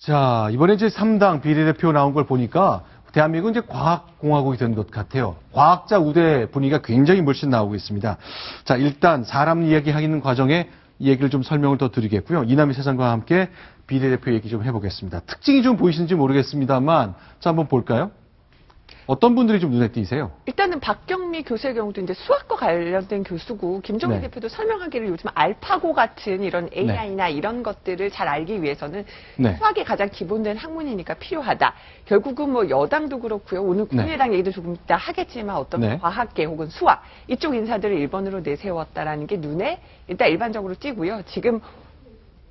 자, 이번에 이제 3당 비례대표 나온 걸 보니까 대한민국은 이제 과학공화국이 된 것 같아요. 과학자 우대 분위기가 굉장히 물씬 나오고 있습니다. 자, 일단 사람 이야기하는 과정에 이 얘기를 좀 설명을 더 드리겠고요. 이남희 세상과 함께 비례대표 얘기 좀 해보겠습니다. 특징이 좀 보이시는지 모르겠습니다만, 자, 한번 볼까요? 어떤 분들이 좀 눈에 띄세요? 일단은 박경미 교수의 경우도 이제 수학과 관련된 교수고, 김종인 네. 대표도 설명하기를 요즘 알파고 같은 이런 AI나 이런 것들을 잘 알기 위해서는 네. 수학이 가장 기본된 학문이니까 필요하다. 결국은 뭐 여당도 그렇고요. 오늘 국민의당 얘기도 조금 이따 하겠지만 어떤 네. 과학계 혹은 수학 이쪽 인사들을 1번으로 내세웠다라는 게 눈에 일단 일반적으로 띄고요. 지금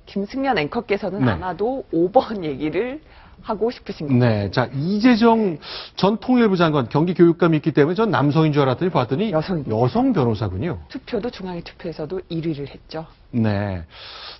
김승연 앵커께서는 네. 아마도 5번 얘기를 하고 싶으신 거예요. 네. 자, 이재정 전 통일부 장관 경기교육감이 있기 때문에 전 남성인 줄 알았더니 봤더니 여성 변호사군요. 투표도 중앙위 투표에서도 1위를 했죠. 네.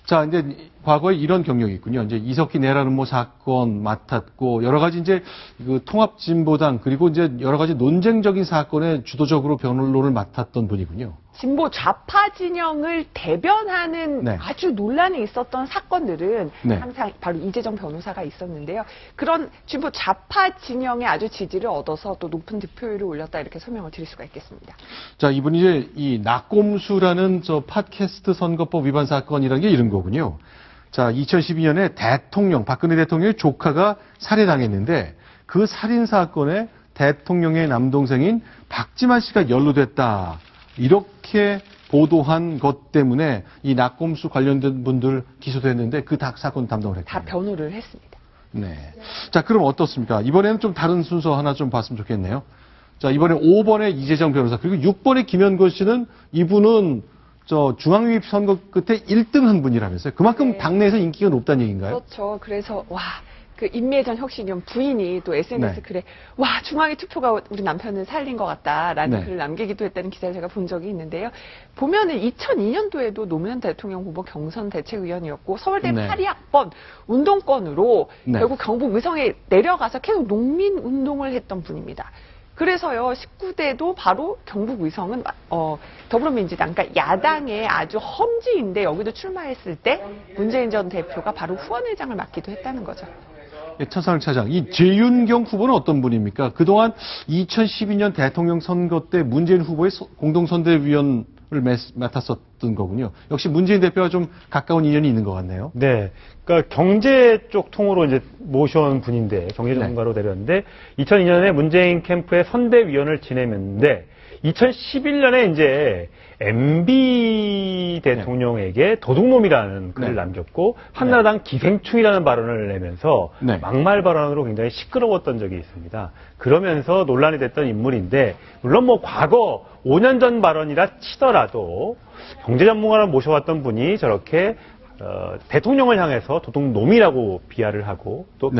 자, 이제 과거에 이런 경력이 있군요. 이제 이석기 내란 음모 사건 맡았고 여러 가지 이제 그 통합진보당 그리고 이제 여러 가지 논쟁적인 사건에 주도적으로 변론을 맡았던 분이군요. 진보 좌파 진영을 대변하는 네. 아주 논란이 있었던 사건들은 네. 항상 바로 이재정 변호사가 있었는데요. 그런 진보 좌파 진영의 아주 지지를 얻어서 또 높은 득표율을 올렸다 이렇게 설명을 드릴 수가 있겠습니다. 자, 이분이 이제 이 낙곰수라는 저 팟캐스트 선거법 위반 사건이라는 게 이런 거군요. 자, 2012년에 박근혜 대통령의 조카가 살해당했는데 그 살인 사건에 대통령의 남동생인 박지만 씨가 연루됐다. 이렇게 보도한 것 때문에 이 낙곰수 관련된 분들 기소됐는데 그 사건 담당을 했거든요. 다 변호를 했습니다. 네. 자, 그럼 어떻습니까? 이번에는 좀 다른 순서 하나 좀 봤으면 좋겠네요. 자, 이번에 5번에 이재정 변호사, 그리고 6번에 김현건 씨는 이분은 저 중앙위입 선거 끝에 1등한 분이라면서요. 그만큼 네. 당내에서 인기가 높다는 얘기인가요? 그렇죠. 그래서 그 임미애전 혁신위원 부인이 또 SNS 네. 글에 중앙위 투표가 우리 남편을 살린 것 같다라는 네. 글을 남기기도 했다는 기사를 제가 본 적이 있는데요. 보면은 2002년도에도 노무현 대통령 후보 경선 대책위원이었고 서울대 네. 82학번 운동권으로 네. 결국 경북 의성에 내려가서 계속 농민 운동을 했던 분입니다. 그래서요, 19대도 바로 경북 의성은 더불어민주당, 그러니까 야당의 아주 험지인데 여기도 출마했을 때 문재인 전 대표가 바로 후원회장을 맡기도 했다는 거죠. 예, 천상을 차장, 이 재윤경 후보는 어떤 분입니까? 그동안 2012년 대통령 선거 때 문재인 후보의 공동선대위원을 맡았었던 거군요. 역시 문재인 대표와 좀 가까운 인연이 있는 것 같네요. 네. 그러니까 경제 쪽 통으로 이제 모셔온 분인데, 경제 전문가로 내렸는데, 2002년에 문재인 캠프의 선대위원을 지내는데, 2011년에 이제 MB 대통령에게 도둑놈이라는 글을 남겼고 한나라당 기생충이라는 발언을 내면서 막말 발언으로 굉장히 시끄러웠던 적이 있습니다. 그러면서 논란이 됐던 인물인데 물론 뭐 과거 5년 전 발언이라 치더라도 경제 전문가를 모셔왔던 분이 저렇게 대통령을 향해서 도둑놈이라고 비하를 하고 또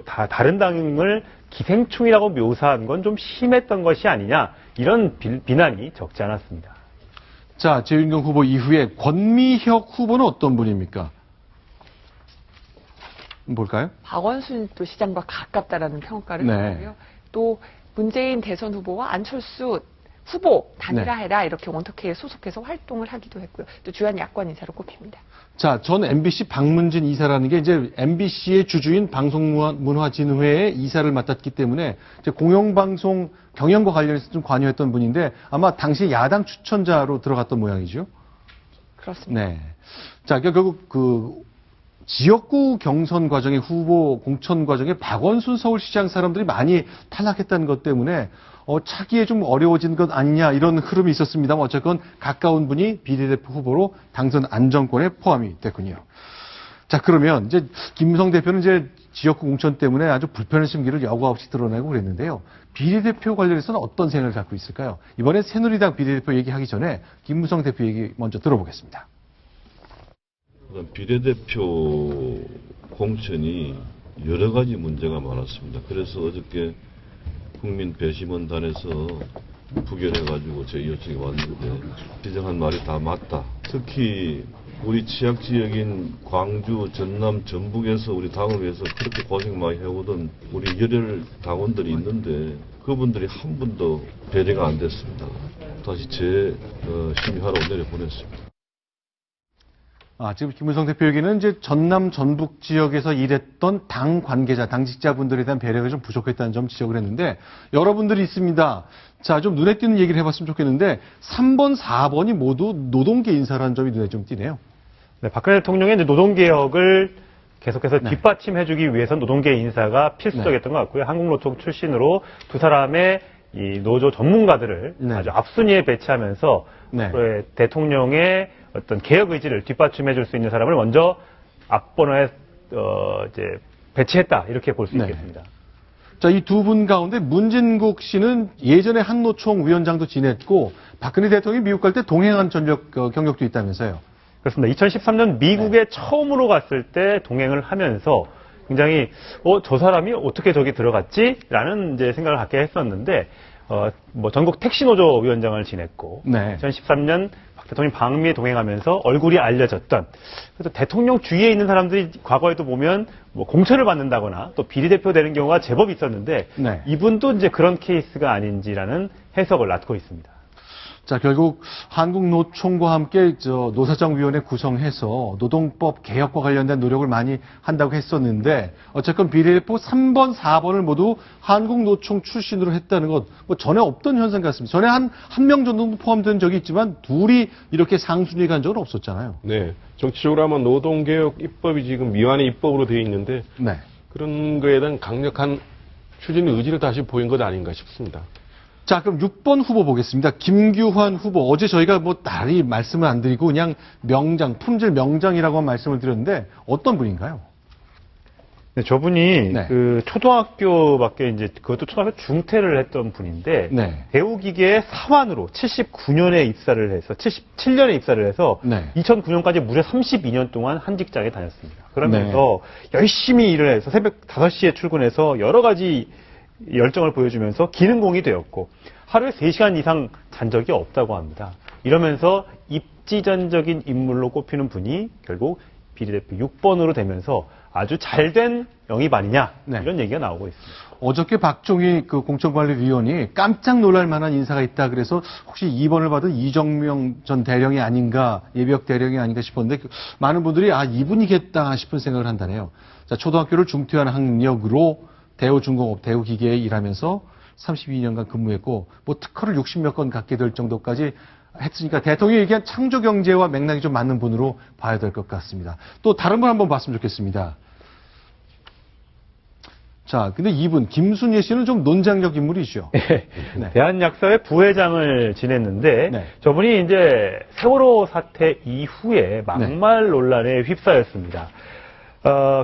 다른 당을 기생충이라고 묘사한 건 좀 심했던 것이 아니냐 이런 비난이 적지 않았습니다. 자, 재윤경 후보 이후에 권미혁 후보는 어떤 분입니까? 볼까요? 박원순 또 시장과 가깝다라는 평가를 하고요. 또 문재인 대선 후보와 안철수 후보 단일화해라 이렇게 원터케에 소속해서 활동을 하기도 했고요. 또 주한 야권 인사로 꼽힙니다. 자, 전 MBC 박문진 이사라는 게 이제 MBC의 주주인 방송문화진흥회의 이사를 맡았기 때문에 이제 공영방송 경영과 관련해서 좀 관여했던 분인데 아마 당시 야당 추천자로 들어갔던 모양이죠. 그렇습니다. 네. 자, 결국 그 지역구 경선 과정의 후보 공천 과정에 박원순 서울시장 사람들이 많이 탈락했다는 것 때문에 차기에 좀 어려워진 것 아니냐 이런 흐름이 있었습니다만 어쨌건 가까운 분이 비례대표 후보로 당선 안정권에 포함이 됐군요. 자, 그러면 이제 김무성 대표는 이제 지역구 공천 때문에 아주 불편한 심기를 여과 없이 드러내고 그랬는데요. 비례대표 관련해서는 어떤 생각을 갖고 있을까요? 이번에 새누리당 비례대표 얘기하기 전에 김무성 대표 얘기 먼저 들어보겠습니다. 비례대표 공천이 여러 가지 문제가 많았습니다. 그래서 어저께 국민배심원단에서 부결해가지고 저희 요청이 왔는데 지정한 말이 다 맞다. 특히 우리 취약지역인 광주, 전남, 전북에서 우리 당을 위해서 그렇게 고생 많이 해오던 우리 열혈 당원들이 있는데 그분들이 한 분도 배려가 안 됐습니다. 다시 심의하러 내려보냈습니다. 지금 김무성 대표 얘기는 이제 전남 전북 지역에서 일했던 당 관계자, 당직자분들에 대한 배려가 좀 부족했다는 점 지적을 했는데 여러분들이 있습니다. 자, 좀 눈에 띄는 얘기를 해봤으면 좋겠는데 3번, 4번이 모두 노동계 인사라는 점이 눈에 좀 띄네요. 네, 박근혜 대통령의 이제 노동개혁을 계속해서 네. 뒷받침해주기 위해서는 노동계 인사가 필수적이었던 것 같고요. 한국노총 출신으로 두 사람의 이 노조 전문가들을 네. 아주 앞순위에 배치하면서 네. 앞으로의 대통령의 어떤 개혁 의지를 뒷받침해줄 수 있는 사람을 먼저 앞번호에 이제 배치했다 이렇게 볼 수 네. 있겠습니다. 자, 이 두 분 가운데 문진국 씨는 예전에 한노총 위원장도 지냈고 박근혜 대통령이 미국 갈 때 동행한 전력 경력도 있다면서요. 그렇습니다. 2013년 미국에 처음으로 갔을 때 동행을 하면서 굉장히 저 사람이 어떻게 저기 들어갔지? 라는 이제 생각을 갖게 했었는데 뭐 전국 택시노조 위원장을 지냈고 네. 2013년 박 대통령 방미에 동행하면서 얼굴이 알려졌던 그래서 대통령 주위에 있는 사람들이 과거에도 보면 뭐 공천을 받는다거나 또 비리대표 되는 경우가 제법 있었는데 네. 이분도 이제 그런 케이스가 아닌지라는 해석을 낳고 있습니다. 자, 결국 한국노총과 함께 노사정위원회 구성해서 노동법 개혁과 관련된 노력을 많이 한다고 했었는데 어쨌건 비례대표 3번, 4번을 모두 한국노총 출신으로 했다는 것, 뭐 전에 없던 현상 같습니다. 전에 한 명 정도 포함된 적이 있지만 둘이 이렇게 상순위 간 적은 없었잖아요. 네. 정치적으로 하면 노동개혁 입법이 지금 미완의 입법으로 되어 있는데 네. 그런 거에 대한 강력한 추진 의지를 다시 보인 것 아닌가 싶습니다. 자, 그럼 6번 후보 보겠습니다. 김규환 후보. 어제 저희가 뭐 다리 말씀을 안 드리고 그냥 명장, 품질 명장이라고만 말씀을 드렸는데 어떤 분인가요? 네, 저분이 네. 그 초등학교밖에 이제 그것도 초등학교 중퇴를 했던 분인데 네. 대우기계의 사환으로 79년에 입사를 해서 77년에 입사를 해서 네. 2009년까지 무려 32년 동안 한 직장에 다녔습니다. 그러면서 열심히 일을 해서 새벽 5시에 출근해서 여러 가지 열정을 보여주면서 기능공이 되었고 하루에 3시간 이상 잔 적이 없다고 합니다. 이러면서 입지전적인 인물로 꼽히는 분이 결국 비례대표 6번으로 되면서 아주 잘된 영입 아니냐 네. 이런 얘기가 나오고 있습니다. 어저께 박종희 그 공천관리위원이 깜짝 놀랄 만한 인사가 있다 그래서 혹시 2번을 받은 이정명 전 대령이 아닌가, 예비역 대령이 아닌가 싶었는데 많은 분들이 이분이겠다 싶은 생각을 한다네요. 자, 초등학교를 중퇴한 학력으로 대우중공업, 대우기계에 일하면서 32년간 근무했고 뭐 특허를 60몇 건 갖게 될 정도까지 했으니까 대통령이 얘기한 창조경제와 맥락이 좀 맞는 분으로 봐야 될 것 같습니다. 또 다른 분 한번 봤으면 좋겠습니다. 자, 근데 이분 김순예 씨는 좀 논쟁적 인물이죠. 네. 대한약사회 부회장을 지냈는데 네. 저분이 이제 세월호 사태 이후에 막말 논란에 휩싸였습니다.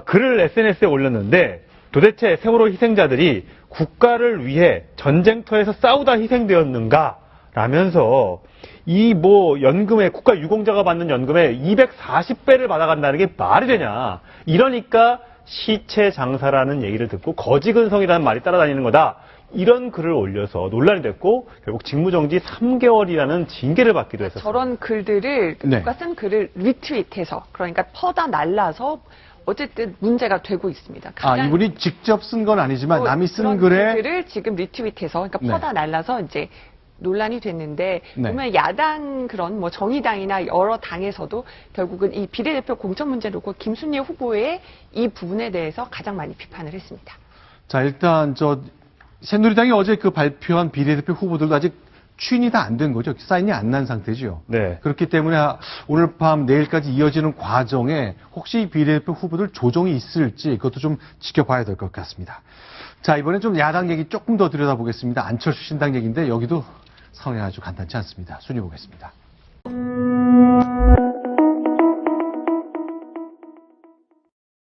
글을 SNS에 올렸는데 도대체 세월호 희생자들이 국가를 위해 전쟁터에서 싸우다 희생되었는가? 라면서 이 뭐 연금에 국가 유공자가 받는 연금에 240배를 받아간다는 게 말이 되냐? 이러니까 시체 장사라는 얘기를 듣고 거지근성이라는 말이 따라다니는 거다. 이런 글을 올려서 논란이 됐고 결국 직무정지 3개월이라는 징계를 받기도 했었어요. 저런 글들을 네. 누가 쓴 글을 리트윗해서 그러니까 퍼다 날라서 어쨌든 문제가 되고 있습니다. 이분이 직접 쓴 건 아니지만 남이 쓴 그런 글에 글을 지금 리트윗해서 그러니까 네. 퍼다 날라서 이제 논란이 됐는데 네. 보면 야당 그런 뭐 정의당이나 여러 당에서도 결국은 이 비례대표 공천 문제를 놓고 김순예 후보의 이 부분에 대해서 가장 많이 비판을 했습니다. 자, 일단 새누리당이 어제 그 발표한 비례대표 후보들도 아직 추인이 다 안 된 거죠. 사인이 안 난 상태죠. 네. 그렇기 때문에 오늘 밤 내일까지 이어지는 과정에 혹시 비례대표 후보들 조정이 있을지 그것도 좀 지켜봐야 될 것 같습니다. 자, 이번엔 좀 야당 얘기 조금 더 들여다보겠습니다. 안철수 신당 얘기인데 여기도 상황이 아주 간단치 않습니다. 순위 보겠습니다.